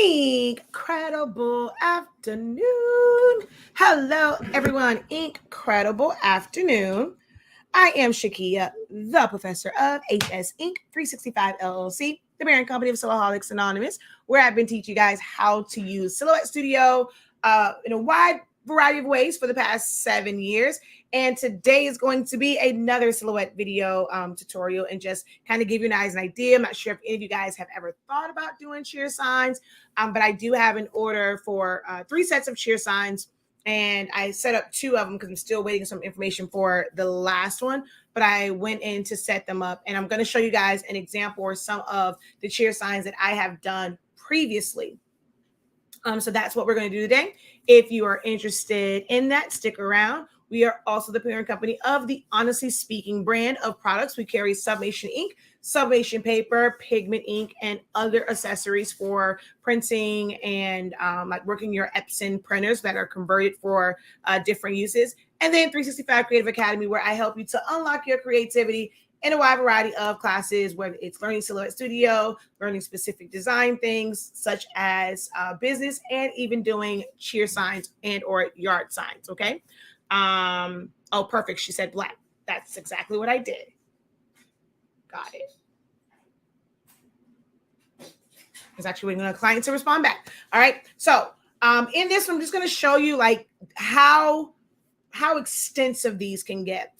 Incredible afternoon. Hello, everyone. Incredible afternoon. I am Shakia, the professor of HS Inc. 365 LLC, the parent company of Silhouettes Anonymous, where I've been teaching you guys how to use Silhouette Studio in a wide variety of ways for the past 7 years. And today is going to be another Silhouette video tutorial and just kind of give you guys an idea. I'm not sure if any of you guys have ever thought about doing cheer signs, but I do have an order for 3 sets of cheer signs. And I set up 2 of them because I'm still waiting some information for the last one. But I went in to set them up. And I'm going to show you guys an example or some of the cheer signs that I have done previously. So that's what we're going to do today. If you are interested in that, stick around. We are also the parent company of the Honestly Speaking brand of products. We carry Sublimation ink, Sublimation paper, pigment ink, and other accessories for printing and like working your Epson printers that are converted for different uses. And then 365 Creative Academy, where I help you to unlock your creativity in a wide variety of classes, whether it's learning Silhouette Studio, learning specific design things such as business, and even doing cheer signs and or yard signs, okay? Oh, perfect. She said black. That's exactly what I did. Got it. I was actually waiting on a client to respond back. All right. So in this, I'm just going to show you like how extensive these can get.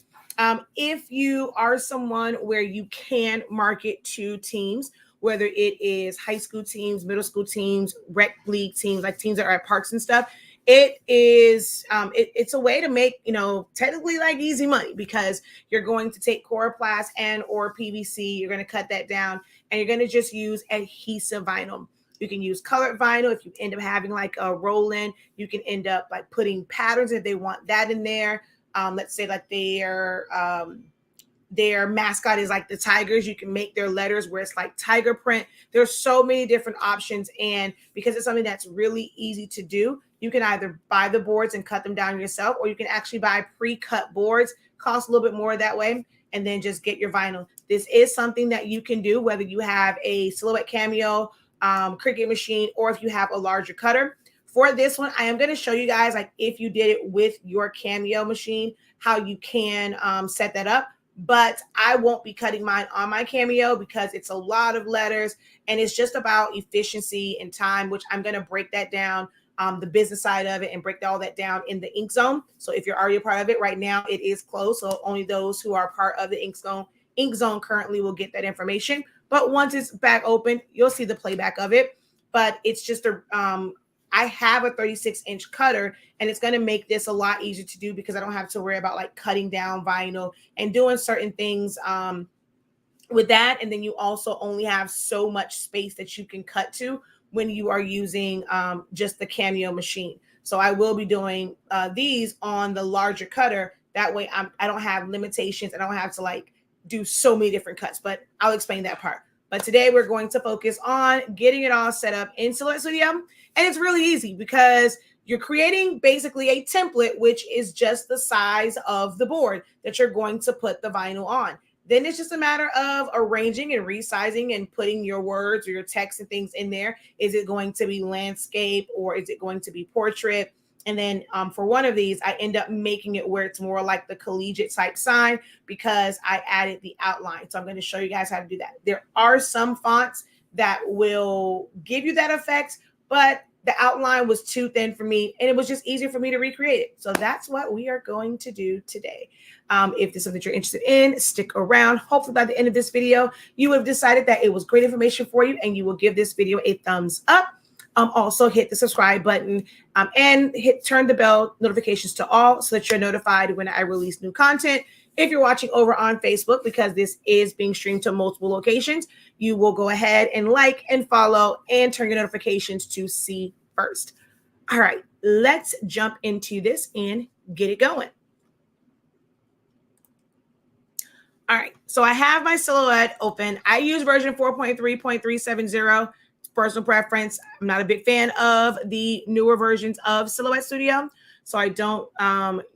If you are someone where you can market to teams, whether it is high school teams, middle school teams, rec league teams, like teams that are at parks and stuff, it is it's a way to make, technically like easy money, because you're going to take coroplast and or PVC, you're going to cut that down, and you're going to just use adhesive vinyl. You can use colored vinyl. If you end up having like a roll-in, you can end up like putting patterns if they want that in there. Let's say like their mascot is like the Tigers. You can make their letters where it's like tiger print. There's so many different options. And because it's something that's really easy to do, you can either buy the boards and cut them down yourself, or you can actually buy pre-cut boards, cost a little bit more that way, and then just get your vinyl. This is something that you can do whether you have a Silhouette Cameo Cricut machine or if you have a larger cutter. For this one, I am going to show you guys, like if you did it with your Cameo machine, how you can set that up. But I won't be cutting mine on my Cameo because it's a lot of letters and it's just about efficiency and time, which I'm going to break that down, the business side of it, and break all that down in the Ink Zone. So if you're already a part of it right now, it is closed. So only those who are part of the Ink Zone currently will get that information. But once it's back open, you'll see the playback of it. But it's just I have a 36-inch cutter, and it's going to make this a lot easier to do because I don't have to worry about like cutting down vinyl and doing certain things with that. And then you also only have so much space that you can cut to when you are using just the Cameo machine. So I will be doing these on the larger cutter. That way I don't have limitations. I don't have to like do so many different cuts, but I'll explain that part. But today we're going to focus on getting it all set up in Silhouette Studio. And it's really easy because you're creating basically a template, which is just the size of the board that you're going to put the vinyl on. Then it's just a matter of arranging and resizing and putting your words or your text and things in there. Is it going to be landscape or is it going to be portrait? And then for one of these, I end up making it where it's more like the collegiate type sign because I added the outline. So I'm going to show you guys how to do that. There are some fonts that will give you that effect, but the outline was too thin for me and it was just easier for me to recreate it. So that's what we are going to do today. If this is something you're interested in, stick around. Hopefully by the end of this video, you have decided that it was great information for you and you will give this video a thumbs up. Also hit the subscribe button and turn the bell notifications to all so that you're notified when I release new content. If you're watching over on Facebook, because this is being streamed to multiple locations, you will go ahead and like and follow and turn your notifications to see first. All right, let's jump into this and get it going. All right, so I have my Silhouette open. I use version 4.3.370. Personal preference. I'm not a big fan of the newer versions of Silhouette Studio, so I don't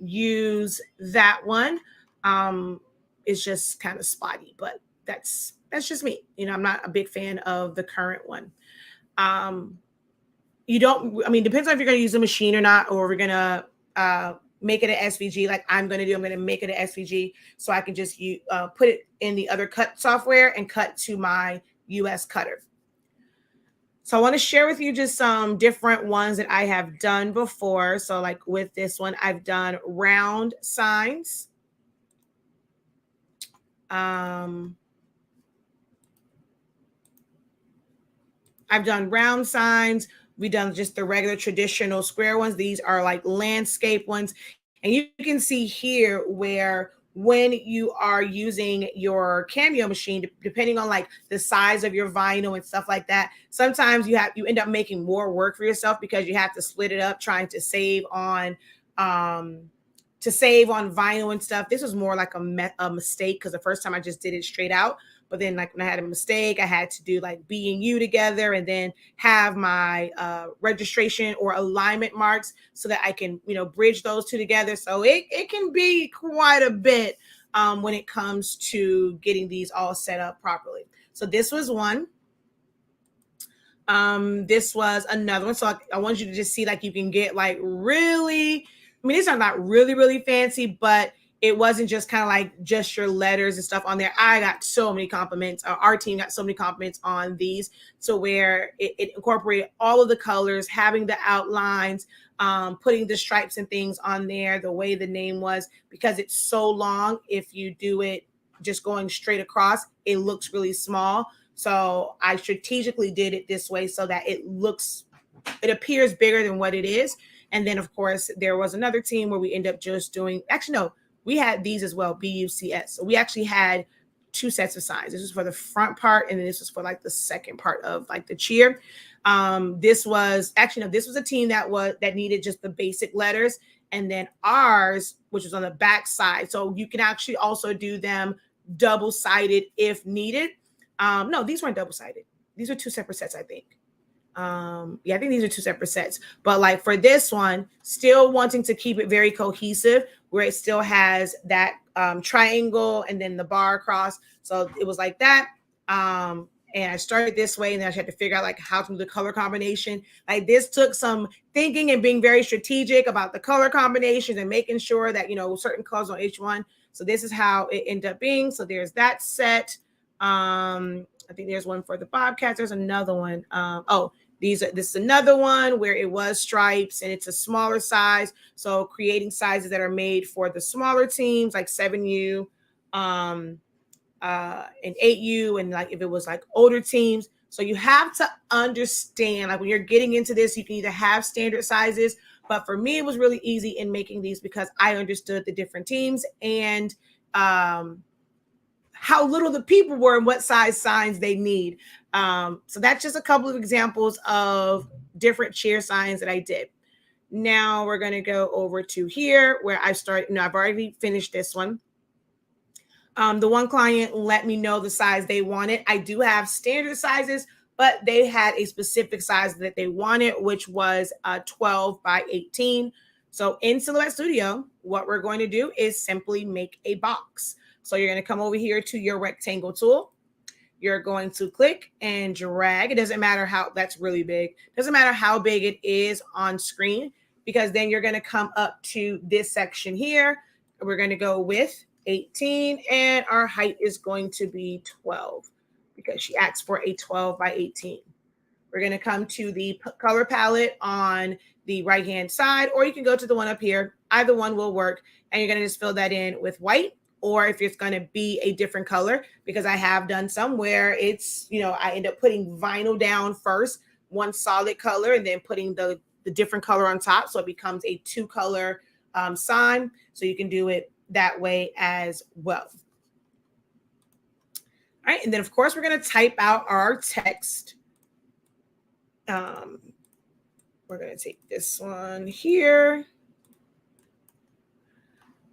use that one. It's just kind of spotty, but that's just me. I'm not a big fan of the current one. you don't, I mean, depends on if you're going to use a machine or not, or we're going to make it an SVG like I'm going to do. I'm going to make it an SVG so I can just put it in the other cut software and cut to my US cutter. So I want to share with you just some different ones that I have done before. So like with this one, I've done round signs. I've done round signs. We've done just the regular traditional square ones. These are like landscape ones. And you can see here where when you are using your Cameo machine, depending on like the size of your vinyl and stuff like that, sometimes you end up making more work for yourself because you have to split it up trying to save on vinyl and stuff. This was more like a mistake because the first time I just did it straight out. But then like when I had a mistake, I had to do like B and U together and then have my registration or alignment marks so that I can, bridge those two together. So it can be quite a bit when it comes to getting these all set up properly. So this was one. This was another one. So I want you to just see like you can get like really, I mean, these are not really, really fancy, but it wasn't just kind of like just your letters and stuff on there. I got so many compliments. Our team got so many compliments on these. So where it incorporated all of the colors, having the outlines, putting the stripes and things on there, the way the name was, because it's so long. If you do it just going straight across, it looks really small. So I strategically did it this way so that it appears bigger than what it is. And then of course there was another team where we end up just doing, actually, no, we had these as well, BUCS. So we actually had two sets of signs. This was for the front part, and then this was for like the second part of like the cheer. This was a team that needed just the basic letters, and then ours, which was on the back side. So you can actually also do them double-sided if needed. No, these weren't double-sided. These are two separate sets, I think. I think these are two separate sets, but like for this one, still wanting to keep it very cohesive where it still has that triangle and then the bar across. So it was like that. And I started this way, and then I had to figure out like how to do the color combination. Like this took some thinking and being very strategic about the color combinations and making sure that, certain colors on each one. So this is how it ended up being. So there's that set. I think there's one for the Bobcats. There's another one. This is another one where it was stripes and it's a smaller size. So creating sizes that are made for the smaller teams like 7U and 8U, and like if it was like older teams. So you have to understand, like when you're getting into this, you can either have standard sizes, but for me, it was really easy in making these because I understood the different teams and how little the people were and what size signs they need. So that's just a couple of examples of different cheer signs that I did. Now we're going to go over to here where I started. I've already finished this one. The one client let me know the size they wanted. I do have standard sizes, but they had a specific size that they wanted, which was 12 by 18. So in Silhouette Studio, what we're going to do is simply make a box. So you're going to come over here to your rectangle tool. You're going to click and drag. It doesn't matter how, that's really big. It doesn't matter how big it is on screen, because then you're going to come up to this section here. We're going to go with 18, and our height is going to be 12 because she asked for a 12 by 18. We're going to come to the color palette on the right-hand side, or you can go to the one up here. Either one will work, and you're going to just fill that in with white. Or if it's going to be a different color, because I have done some where it's, I end up putting vinyl down first, one solid color, and then putting the different color on top. So it becomes a two-color sign. So you can do it that way as well. All right. And then, of course, we're going to type out our text. We're going to take this one here.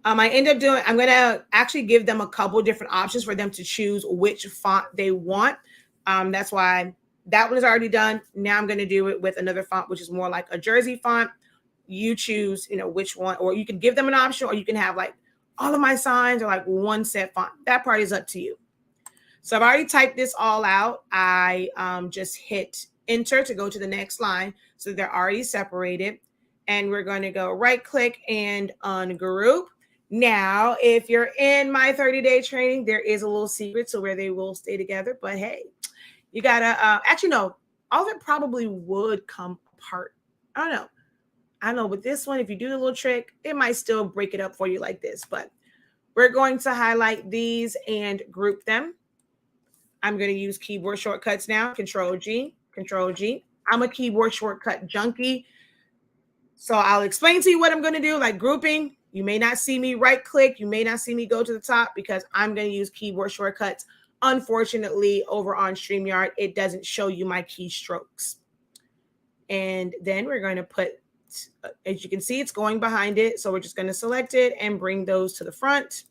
I'm going to actually give them a couple different options for them to choose which font they want. That's why that one is already done. Now I'm going to do it with another font, which is more like a Jersey font. You choose, which one, or you can give them an option, or you can have like all of my signs are like one set font. That part is up to you. So I've already typed this all out. I just hit enter to go to the next line. So they're already separated. And we're going to go right click and ungroup. Now, if you're in my 30-day training, there is a little secret to where they will stay together. But hey, you got to, actually, no, all of it probably would come apart. I don't know. I know with this one, if you do the little trick, it might still break it up for you like this. But we're going to highlight these and group them. I'm going to use keyboard shortcuts now. Control G, Control G. I'm a keyboard shortcut junkie. So I'll explain to you what I'm going to do, like grouping. You may not see me right click. You may not see me go to the top because I'm going to use keyboard shortcuts. Unfortunately, over on StreamYard, it doesn't show you my keystrokes. And then we're going to put, as you can see, it's going behind it. So we're just going to select it and bring those to the front.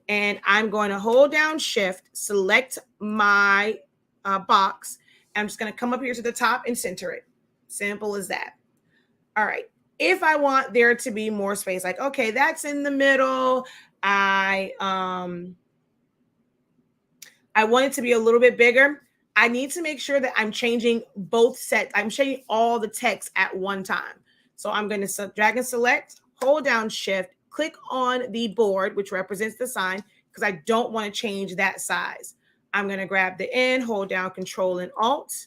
And I'm going to hold down Shift, select my box. And I'm just going to come up here to the top and center it. Simple as that. All right. If I want there to be more space, like, okay, that's in the middle. I want it to be a little bit bigger. I need to make sure that I'm changing both sets. I'm changing all the text at one time. So I'm going to drag and select, hold down Shift, click on the board, which represents the sign, because I don't want to change that size. I'm going to grab the end, hold down Control and Alt,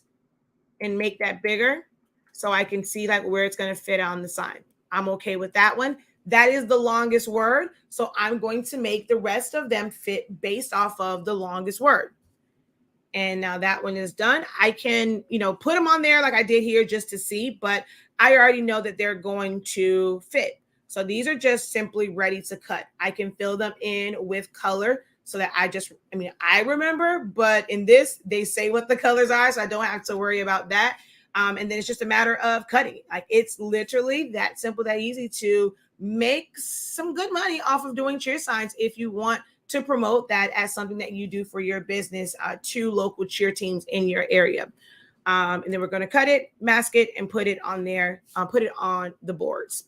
and make that bigger so I can see like where it's going to fit on the sign. I'm okay with that one. That is the longest word. So I'm going to make the rest of them fit based off of the longest word. And now that one is done. I can, put them on there like I did here just to see, but I already know that they're going to fit. So these are just simply ready to cut. I can fill them in with color so that I remember, but in this, they say what the colors are, so I don't have to worry about that. And then it's just a matter of cutting. Like it's literally that simple, that easy to make some good money off of doing cheer signs if you want to promote that as something that you do for your business to local cheer teams in your area. And then we're going to cut it, mask it, and put it on there, put it on the boards.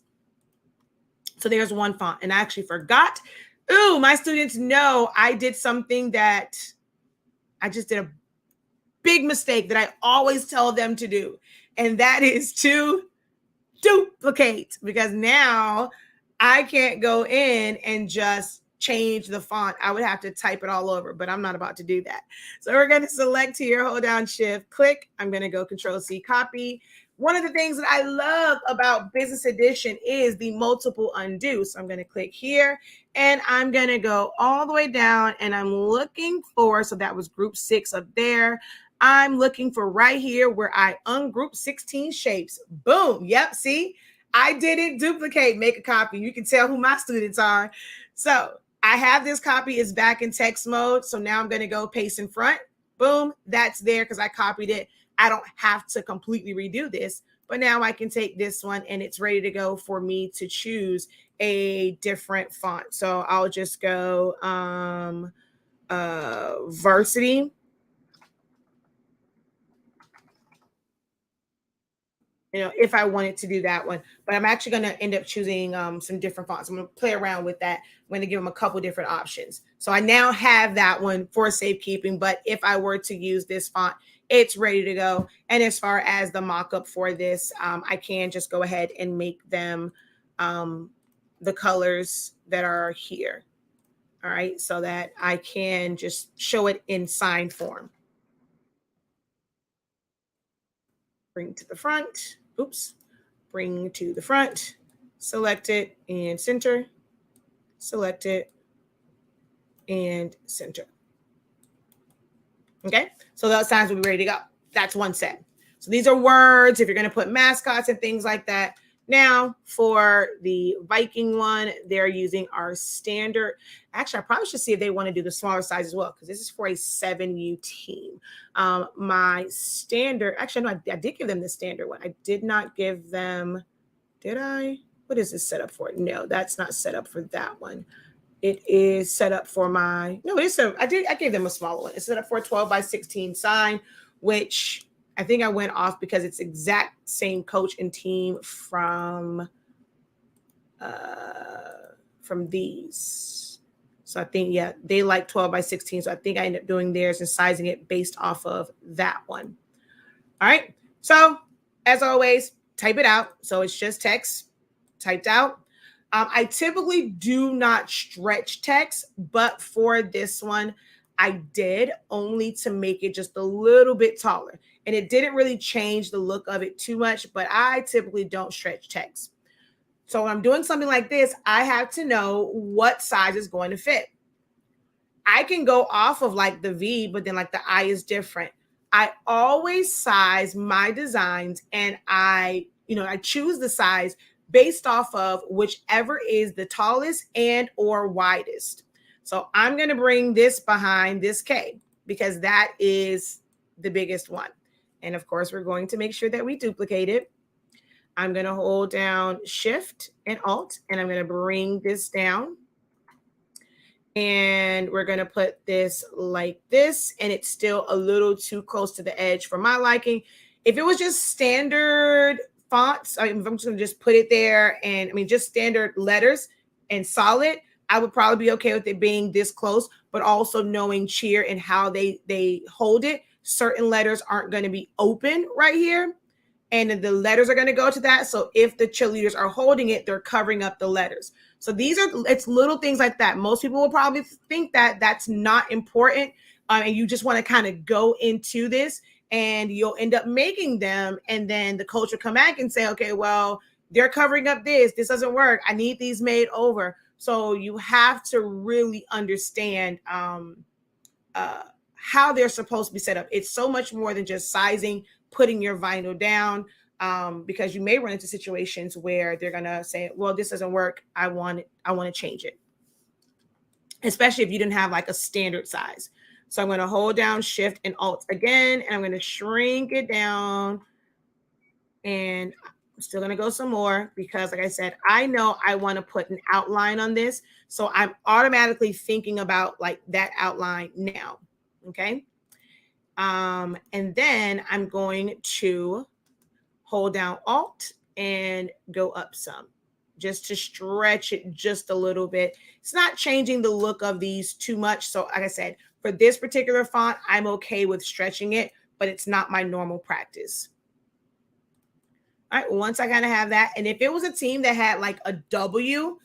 So there's one font. And I actually forgot. Ooh, my students know I did something that I just did a big mistake that I always tell them to do. And that is to duplicate, because now I can't go in and just change the font. I would have to type it all over, but I'm not about to do that. So we're going to select here, hold down Shift, click. I'm going to go Control C, copy. One of the things that I love about Business Edition is the multiple undo. So I'm going to click here and I'm going to go all the way down and I'm looking for, so that was group 6 up there. I'm looking for right here where I ungroup 16 shapes. Boom. Yep. See, I didn't duplicate, make a copy. You can tell who my students are. So I have this copy is back in text mode. So now I'm going to go paste in front. Boom. That's there because I copied it. I don't have to completely redo this, but now I can take this one and it's ready to go for me to choose a different font. So I'll just go Varsity. If I wanted to do that one, but I'm actually going to end up choosing some different fonts. I'm going to play around with that. I'm going to give them a couple different options. So I now have that one for safekeeping, but if I were to use this font, it's ready to go. And as far as the mock-up for this, I can just go ahead and make them the colors that are here. All right, so that I can just show it in sign form. Bring to the front. Oops. Bring to the front. Select it and center. Select it and center. Okay, so those signs will be ready to go. That's one set. So these are words if you're going to put mascots and things like that. Now for the Viking one, they're using our standard. Actually, I probably should see if they want to do the smaller size as well, because this is for a 7U team. My standard, actually, no, I did give them the standard one. I did not give them, did I? What is this set up for? No, that's not set up for that one. It is set up for my, no, it's a, I gave them a smaller one. It's set up for a 12x16 sign, which I think I went off because it's exact same coach and team from these. So I think, yeah, they like 12x16. So I think I ended up doing theirs and sizing it based off of that one. All right. So as always, type it out. So it's just text typed out. I typically do not stretch text, but for this one, I did, only to make it just a little bit taller. And it didn't really change the look of it too much, but I typically don't stretch text. So when I'm doing something like this, I have to know what size is going to fit. I can go off of like the V, but then like the I is different. I always size my designs, and I choose the size based off of whichever is the tallest and or widest. So I'm going to bring this behind this K because that is the biggest one. And of course, we're going to make sure that we duplicate it. I'm going to hold down Shift and Alt, and I'm going to bring this down. And we're going to put this like this, and it's still a little too close to the edge for my liking. If it was just standard fonts, I'm just going to just put it there, and just standard letters and solid, I would probably be okay with it being this close, but also knowing cheer and how they hold it. Certain letters aren't going to be open right here, and the letters are going to go to that. So if the cheerleaders are holding it, they're covering up the letters. So it's little things like that. Most people will probably think that that's not important, and you just want to kind of go into this, and you'll end up making them, and then the coach will come back and say, okay, well, they're covering up this doesn't work, I need these made over. So you have to really understand how they're supposed to be set up. It's so much more than just sizing, putting your vinyl down, because you may run into situations where they're going to say, well, this doesn't work, I want to change it, especially if you didn't have like a standard size. So I'm going to hold down Shift and Alt again, and I'm going to shrink it down, and I'm still going to go some more because, like I said, I know I want to put an outline on this, so I'm automatically thinking about like that outline now. Okay. And then I'm going to hold down Alt and go up some, just to stretch it just a little bit. It's not changing the look of these too much. So like I said, for this particular font, I'm okay with stretching it, but it's not my normal practice. All right, once I kind of have that, and if it was a team that had like a W,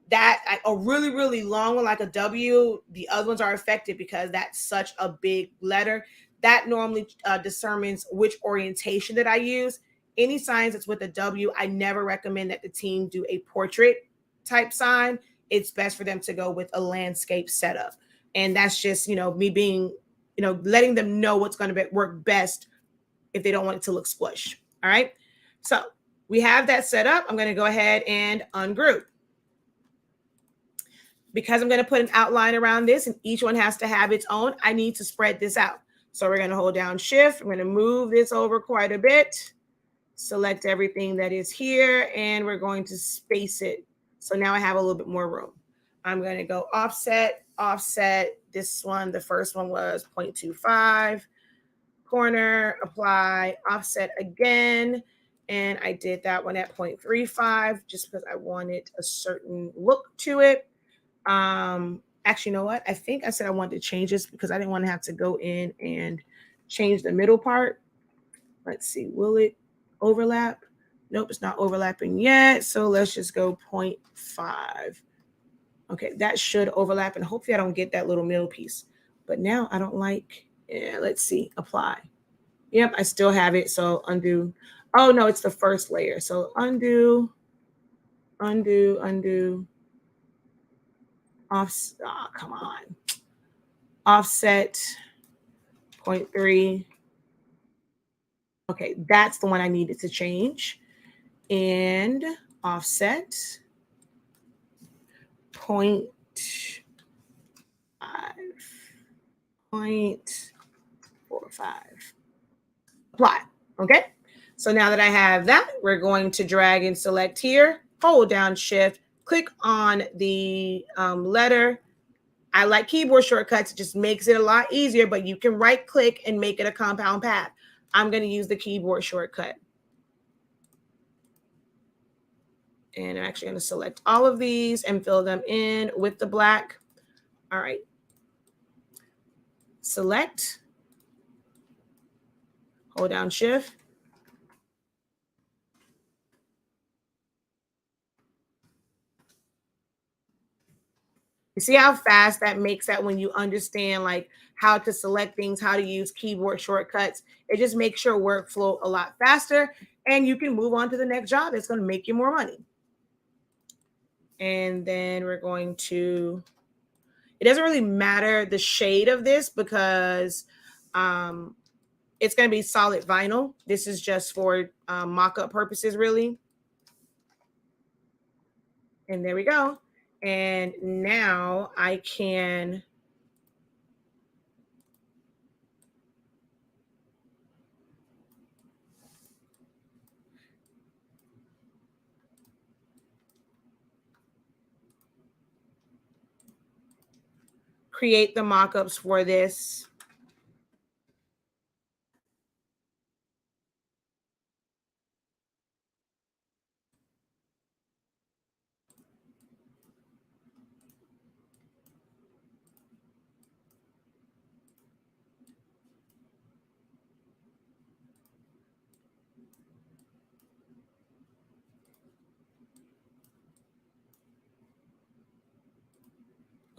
that a really, really long one like a W, the other ones are affected because that's such a big letter. That normally determines which orientation that I use. Any signs that's with a W, I never recommend that the team do a portrait type sign. It's best for them to go with a landscape setup. And that's just, me being, letting them know what's going to work best if they don't want it to look squish. All right. So we have that set up. I'm going to go ahead and ungroup. Because I'm going to put an outline around this and each one has to have its own, I need to spread this out. So we're going to hold down Shift. I'm going to move this over quite a bit, select everything that is here, and we're going to space it. So now I have a little bit more room. I'm going to go offset. This one, the first one was 0.25. Corner, apply, offset again. And I did that one at 0.35 just because I wanted a certain look to it. Actually, you know what? I think I said I wanted to change this because I didn't want to have to go in and change the middle part. Let's see. Will it overlap? Nope, it's not overlapping yet. So let's just go 0.5. Okay, that should overlap, and hopefully I don't get that little middle piece. But now I don't like, let's see, apply. Yep, I still have it. So undo. Oh, no, it's the first layer. So undo. Come on. Offset 0.3. Okay, that's the one I needed to change. And offset 0.5. 0.45. Apply. Okay. So now that I have that, we're going to drag and select here, hold down Shift, click on the letter. I like keyboard shortcuts. It just makes it a lot easier, but you can right click and make it a compound path. I'm going to use the keyboard shortcut. And I'm actually going to select all of these and fill them in with the black. All right. Select. Hold down shift. You see how fast that makes that when you understand like how to select things, how to use keyboard shortcuts. It just makes your workflow a lot faster and you can move on to the next job. It's going to make you more money. And then we're going to, it doesn't really matter the shade of this because it's going to be solid vinyl. This is just for mock-up purposes, really. And there we go. And now I can create the mock-ups for this.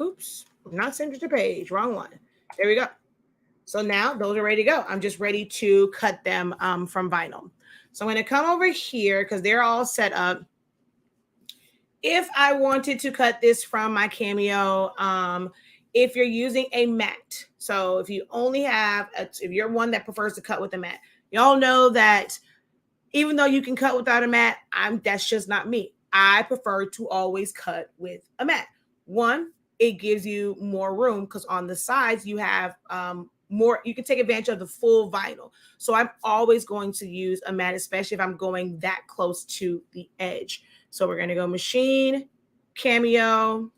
Oops, not center to page, wrong one. There we go. So now those are ready to go. I'm just ready to cut them from vinyl. So I'm going to come over here because they're all set up. If I wanted to cut this from my Cameo, if you're using a mat, so if you only have, if you're one that prefers to cut with a mat, y'all know that even though you can cut without a mat, that's just not me. I prefer to always cut with a mat. One, it gives you more room because on the sides you have more, you can take advantage of the full vinyl. So I'm always going to use a mat, especially if I'm going that close to the edge. So we're going to go machine, Cameo,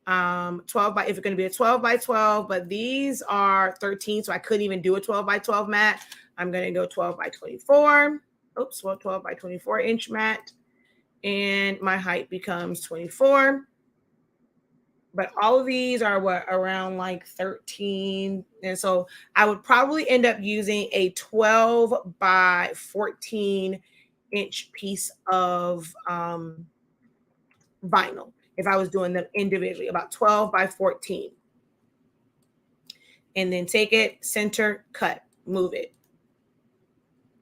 12 by, if it's going to be a 12 by 12, but these are 13, so I couldn't even do a 12 by 12 mat. I'm going to go 12 by 24. Oops, well, 12 by 24 inch mat. And my height becomes 24. But all of these are what, around like 13. And so I would probably end up using a 12 by 14 inch piece of vinyl if I was doing them individually, about 12 by 14. And then take it, center, cut, move it.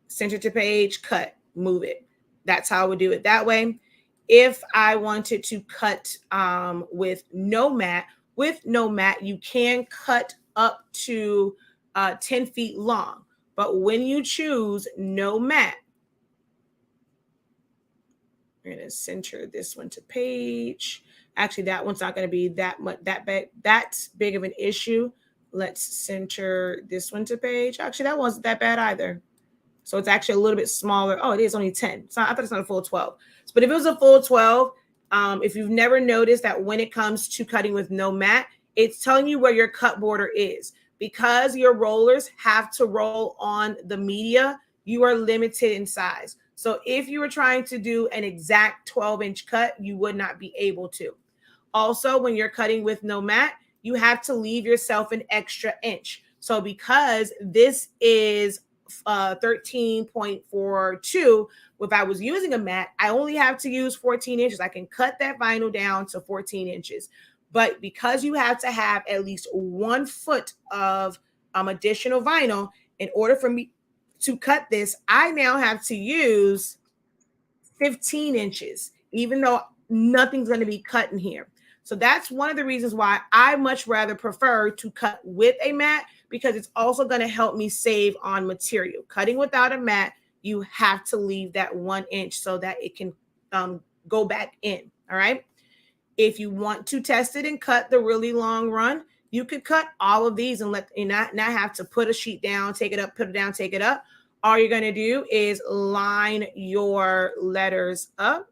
Center to page, cut, move it. That's how I would do it that way. If I wanted to cut with no mat, you can cut up to 10 feet long. But when you choose no mat, we're going to center this one to page. Actually, that one's not going to be that big of an issue. Let's center this one to page. Actually, that wasn't that bad either. So it's actually a little bit smaller. Oh, it is only 10. So I thought it's not a full 12. But if it was a full 12, if you've never noticed that when it comes to cutting with no mat, it's telling you where your cut border is. Because your rollers have to roll on the media, you are limited in size. So if you were trying to do an exact 12-inch cut, you would not be able to. Also, when you're cutting with no mat, you have to leave yourself an extra inch. So because this is 13.42, if I was using a mat, I only have to use 14 inches. I can cut that vinyl down to 14 inches. But because you have to have at least 1 foot of additional vinyl in order for me to cut this, I now have to use 15 inches, even though nothing's going to be cut in here. So that's one of the reasons why I much rather prefer to cut with a mat, because it's also going to help me save on material. Cutting without a mat, you have to leave that 1 inch so that it can go back in. All right. If you want to test it and cut the really long run, you could cut all of these and not have to put a sheet down, take it up, put it down, take it up. All you're going to do is line your letters up.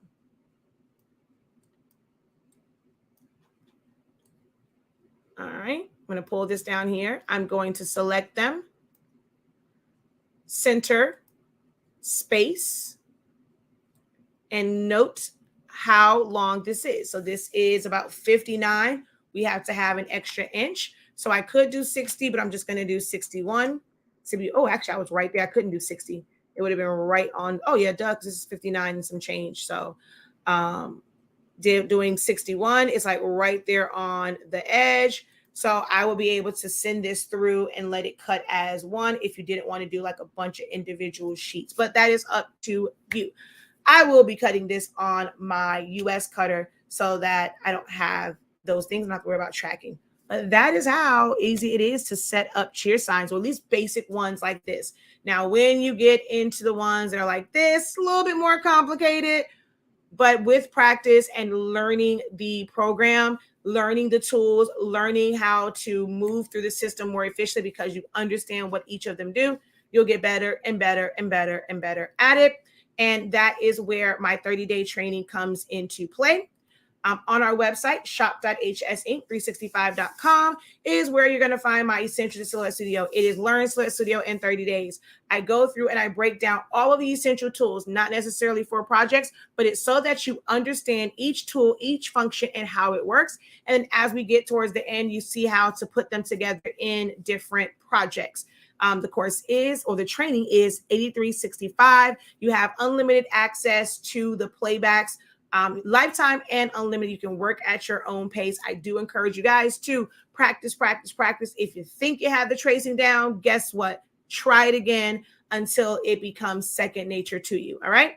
All right, I'm going to pull this down here. I'm going to select them, center, space, and note how long this is. So this is about 59. We have to have an extra inch. So I could do 60, but I'm just going to do 61. Oh, actually, I was right there. I couldn't do 60. It would have been right on. Oh yeah, duh, this is 59 and some change. So doing 61 is like right there on the edge. So I will be able to send this through and let it cut as one if you didn't want to do like a bunch of individual sheets, but that is up to you. I will be cutting this on my US cutter so that I don't have those things. I'm not worried about tracking. But that is how easy it is to set up cheer signs, or at least basic ones like this. Now, when you get into the ones that are like this, a little bit more complicated, but with practice and learning the program, learning the tools, learning how to move through the system more efficiently because you understand what each of them do, you'll get better and better and better and better at it. And that is where my 30-day training comes into play. On our website, shop.hsink365.com is where you're going to find my Essential to Silhouette Studio. It is Learn Silhouette Studio in 30 days. I go through and I break down all of the essential tools, not necessarily for projects, but it's so that you understand each tool, each function, and how it works. And as we get towards the end, you see how to put them together in different projects. The course is, or the training is $83.65. You have unlimited access to the playbacks. Lifetime and unlimited. You can work at your own pace. I do encourage you guys to practice. If you think you have the tracing down, guess what? Try it again until it becomes second nature to you. All right.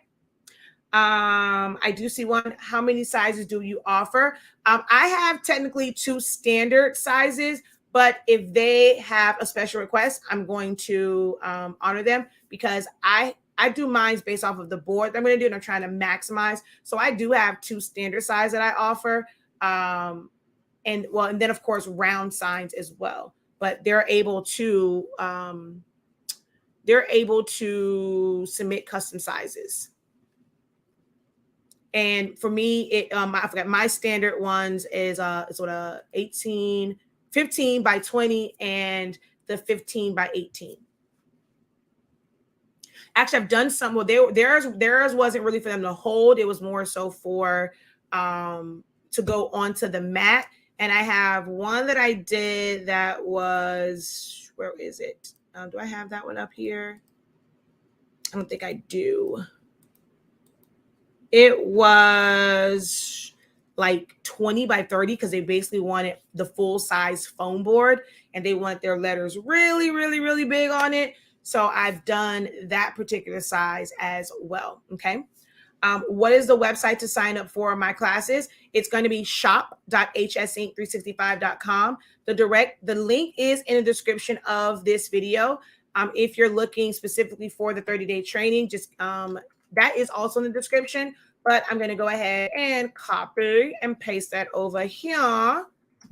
I do see one. How many sizes do you offer? I have technically 2 standard sizes, but if they have a special request, I'm going to honor them because I do mine based off of the board that I'm going to do, and I'm trying to maximize. So I do have 2 standard size that I offer. And then of course, round signs as well, but they're able to submit custom sizes. And for me, I forgot my standard ones is sort of 15 by 20 and the 15 by 18. Actually, I've done some. Well, theirs wasn't really for them to hold. It was more so for to go onto the mat. And I have one that I did that was, where is it? Do I have that one up here? I don't think I do. It was like 20 by 30 because they basically wanted the full size foam board and they want their letters really, really, really big on it. So I've done that particular size as well. Okay. What is the website to sign up for my classes? It's going to be shop.hsink365.com. The link is in the description of this video. If you're looking specifically for the 30-day training, just that is also in the description, but I'm going to go ahead and copy and paste that over here.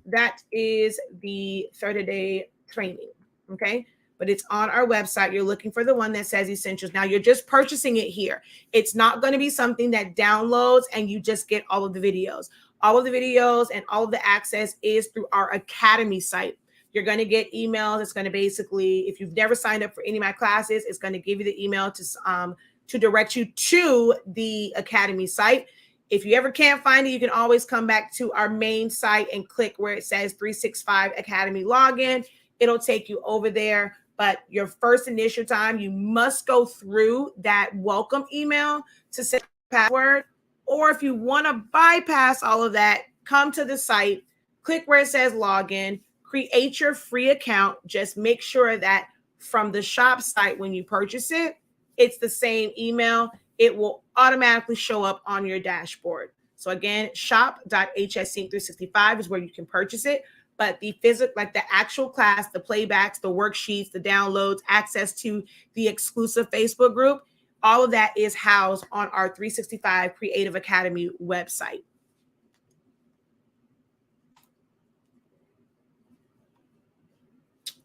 That is the 30-day training. Okay. But it's on our website. You're looking for the one that says essentials. Now you're just purchasing it here. It's not going to be something that downloads and you just get all of the videos. All of the videos and all of the access is through our Academy site. You're going to get emails. It's going to basically, if you've never signed up for any of my classes, it's going to give you the email to direct you to the Academy site. If you ever can't find it, you can always come back to our main site and click where it says 365 Academy login. It'll take you over there. But your first initial time, you must go through that welcome email to set the password. Or if you want to bypass all of that, come to the site, click where it says login, create your free account. Just make sure that from the shop site, when you purchase it, it's the same email. It will automatically show up on your dashboard. So again, shop.hsink365 is where you can purchase it. But the physical, like the actual class, the playbacks, the worksheets, the downloads, access to the exclusive Facebook group, all of that is housed on our 365 Creative Academy website.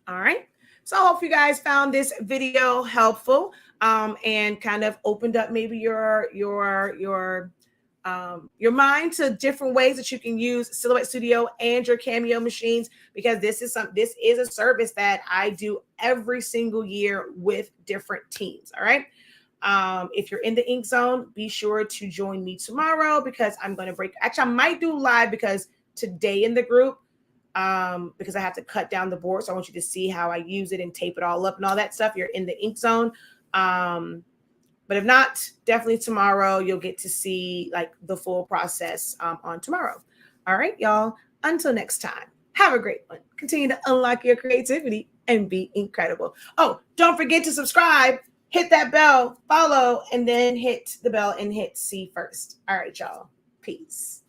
All right. So I hope you guys found this video helpful and kind of opened up maybe your mind to different ways that you can use Silhouette Studio and your Cameo machines, because this is a service that I do every single year with different teams. All right. If you're in the Ink Zone, be sure to join me tomorrow because I'm going to I might do live because today in the group, because I have to cut down the board. So I want you to see how I use it and tape it all up and all that stuff. You're in the ink zone. But if not, definitely tomorrow you'll get to see like the full process on tomorrow. All right, y'all. Until next time, have a great one. Continue to unlock your creativity and be incredible. Oh, don't forget to subscribe, hit that bell, follow, and then hit the bell and hit see first. All right, y'all. Peace.